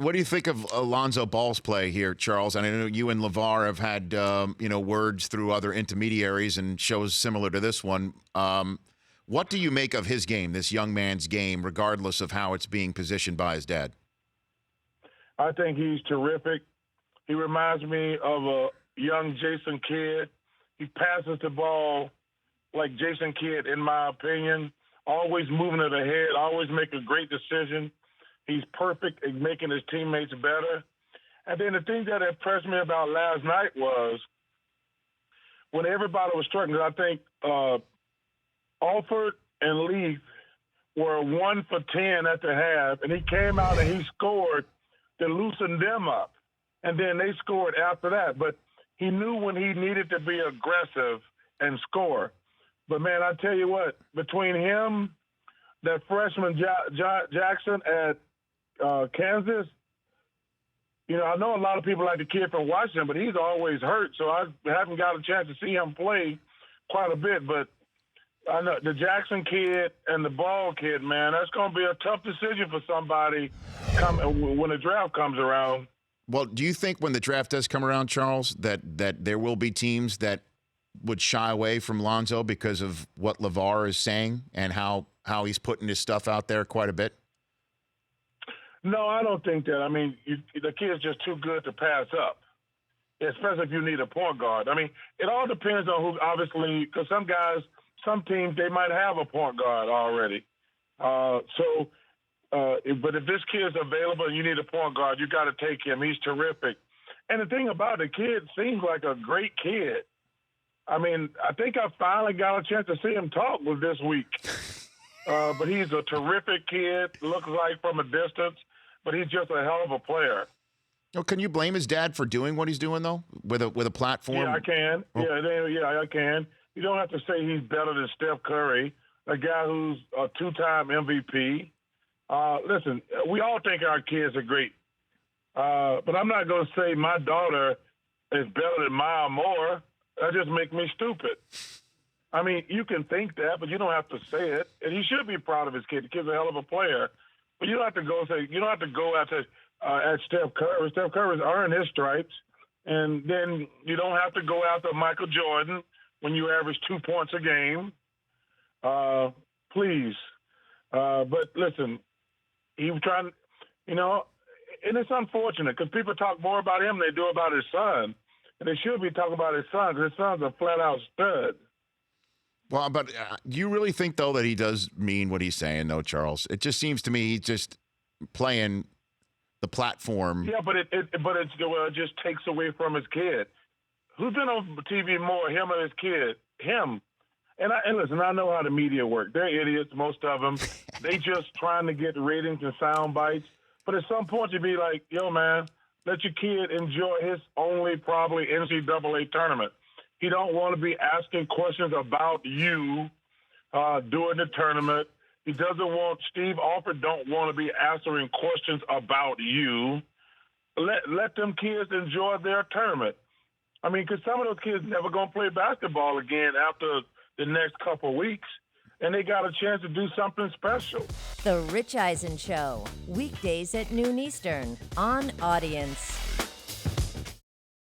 What do you think of Lonzo Ball's play here, Charles? And I know you and LaVar have had words through other intermediaries and shows similar to this one. What do you make of his game, this young man's game, regardless of how it's being positioned by his dad? I think he's terrific. He reminds me of a young Jason Kidd. He passes the ball like Jason Kidd, in my opinion, always moving it ahead, always making a great decision. He's perfect at making his teammates better. And then the thing that impressed me about last night was when everybody was struggling, I think Alford and Leaf were 1 for 10 at the half, and he came out and he scored to loosen them up. And then they scored after that. But he knew when he needed to be aggressive and score. But, man, I tell you what, between him, that freshman Jackson at Kansas, I know a lot of people like the kid from Washington, but he's always hurt, so I haven't got a chance to see him play quite a bit. But I know the Jackson kid and the Ball kid, man, that's going to be a tough decision for somebody when the draft comes around. Well, do you think when the draft does come around, Charles, that there will be teams that would shy away from Lonzo because of what LaVar is saying and how he's putting his stuff out there quite a bit? No, I don't think that. I mean, the kid's just too good to pass up, especially if you need a point guard. I mean, it all depends on who, obviously, because some teams, they might have a point guard already. But if this kid's available and you need a point guard, you got to take him. He's terrific. And the thing about the kid seems like a great kid. I mean, I think I finally got a chance to see him talk with this week. But he's a terrific kid, looks like from a distance, but he's just a hell of a player. Oh, can you blame his dad for doing what he's doing, though, with a platform? Yeah, I can. Oh. Yeah, I can. You don't have to say he's better than Steph Curry, a guy who's a 2-time MVP. Listen, we all think our kids are great. But I'm not going to say my daughter is better than Maya Moore. That just makes me stupid. I mean, you can think that, but you don't have to say it. And he should be proud of his kid. The kid's a hell of a player. But you don't have to go at Steph Curry. Steph Curry's earned his stripes. And then you don't have to go after Michael Jordan when you average 2 points a game. Please. But listen, he was trying, and it's unfortunate because people talk more about him than they do about his son. And they should be talking about his son because his son's a flat-out stud. Well, but you really think, though, that he does mean what he's saying, though, Charles? It just seems to me he's just playing the platform. Yeah, but it just takes away from his kid. Who's been on TV more, him or his kid? Him. And listen, I know how the media work. They're idiots, most of them. They just trying to get ratings and sound bites. But at some point, you'd be like, yo, man, let your kid enjoy his only probably NCAA tournament. He don't want to be asking questions about you during the tournament. He doesn't want – Steve Alford don't want to be answering questions about you. Let them kids enjoy their tournament. I mean, because some of those kids never going to play basketball again after the next couple of weeks, and they got a chance to do something special. The Rich Eisen Show, weekdays at noon Eastern on Audience.